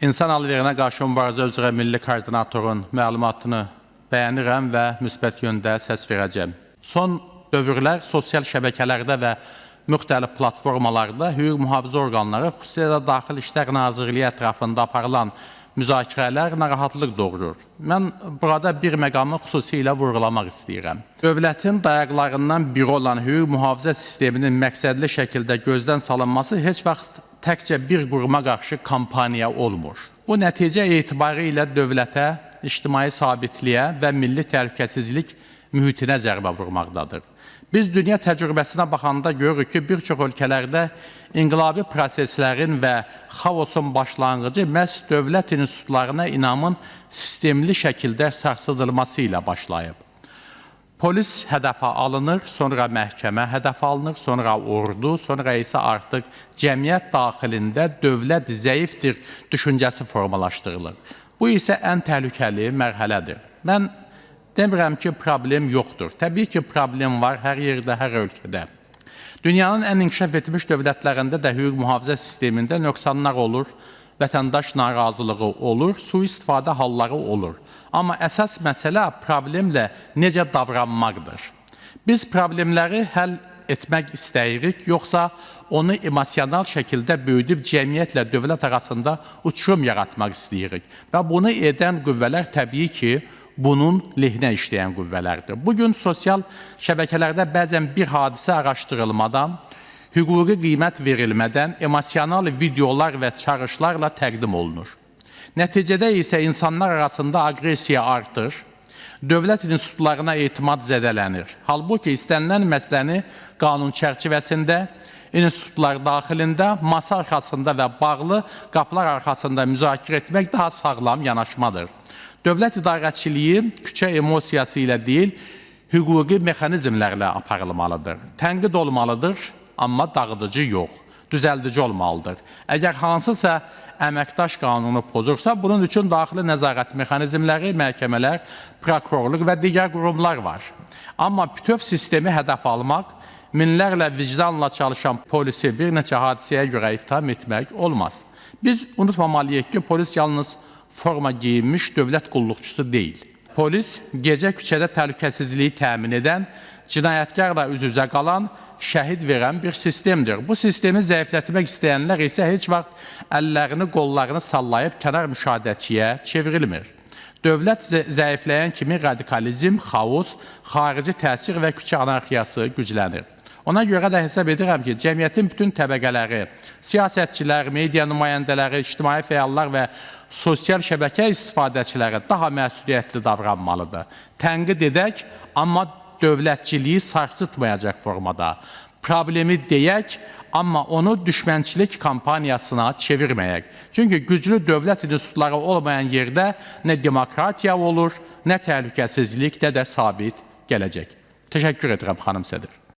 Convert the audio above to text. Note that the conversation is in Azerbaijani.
İnsan alverine qarşı mübarizə üzrə milli koordinatorun məlumatını bəyənirəm və müsbət yöndə səs verəcəm. Son dövrlər sosial şəbəkələrdə və müxtəlif platformalarda hüquq mühafizə orqanları, xüsusilə də Daxili İşlər Nazirliyi ətrafında aparılan müzakirələr narahatlıq doğurur. Mən burada bir məqamı xüsusilə vurğulamaq istəyirəm. Dövlətin dayaqlarından biri olan hüquq mühafizə sisteminin məqsədli şəkildə gözdən salınması heç vaxt təkcə bir quruma qarşı kampaniya olmur. Bu nəticə etibarı ilə dövlətə, ictimai sabitliyə və milli təhlükəsizlik mühitinə zərbə vurmaqdadır. Biz dünya təcrübəsinə baxanda görürük ki, bir çox ölkələrdə inqilabi proseslərin və xaosun başlanğıcı məhz dövlət institutlarına inamın sistemli şəkildə sarsıdılması ilə başlayıb. Polis hədəfə alınır, sonra məhkəmə hədəfə alınır, sonra ordu, sonra isə artıq cəmiyyət daxilində dövlət zəifdir düşüncəsi formalaşdırılır. Bu isə ən təhlükəli mərhələdir. Mən demirəm ki, problem yoxdur. Təbii ki, problem var hər yerdə, hər ölkədə. Dünyanın ən inkişaf etmiş dövlətlərində də hüquq mühafizə sistemində nöqsanlar olur, vətəndaş narazılığı olur, sui-istifadə halları olur. Amma əsas məsələ problemlə necə davranmaqdır. Biz problemləri həll etmək istəyirik, yoxsa onu emosional şəkildə böyüdüb cəmiyyətlə dövlət arasında uçurum yaratmaq istəyirik. Və bunu edən qüvvələr təbii ki, bunun lehinə işləyən qüvvələrdir. Bugün sosial şəbəkələrdə bəzən bir hadisə araşdırılmadan, hüquqi qiymət verilmədən emosional videolar və çağrışlarla təqdim olunur. Nəticədə isə insanlar arasında agresiya artır, dövlət institutlarına etimad zədələnir. Halbuki istənilən məsələni qanun çərçivəsində, institutlar daxilində, masa arxasında və bağlı qapılar arxasında müzakirə etmək daha sağlam yanaşmadır. Dövlət idarəçiliyi küçə emosiyası ilə deyil, hüquqi mexanizmlərlə aparılmalıdır. Tənqid olmalıdır, amma dağıdıcı yox, düzəldici olmalıdır. Əgər hansısa əməkdaş qanunu pozursa, bunun üçün daxili nəzarət mexanizmləri, məhkəmələr, prokurorluq və digər qurumlar var. Amma bütöv sistemi hədəf almaq, minlərlə vicdanla çalışan polisi bir neçə hadisəyə görə itham etmək olmaz. Biz unutmamalıyıq ki, polis yalnız forma geyinmiş dövlət qulluqçusu deyil. Polis gecə küçədə təhlükəsizliyi təmin edən, cinayətkarla üz-üzə qalan, şəhid verən bir sistemdir. Bu sistemi zəiflətmək istəyənlər isə heç vaxt əllərini, qollarını sallayıb kənar müşahidəçiyə çevrilmir. Dövlət zəifləyən kimi radikalizm, xaos, xarici təsir və küçə anarxiyası güclənir. Ona görə də hesab edirəm ki, cəmiyyətin bütün təbəqələri, siyasətçilər, media nümayəndələri, ictimai fəallar və sosial şəbəkə istifadəçiləri daha məsuliyyətli davranmalıdır. Tənqid edək, amma dövlətçiliyi sarsıtmayacaq formada. Problemi deyək, amma onu düşmənçilik kampaniyasına çevirməyək. Çünki güclü dövlət institutları olmayan yerdə nə demokratiya olur, nə təhlükəsizlik, nə də sabit gələcək. Təşəkkür edirəm, xanım sədr.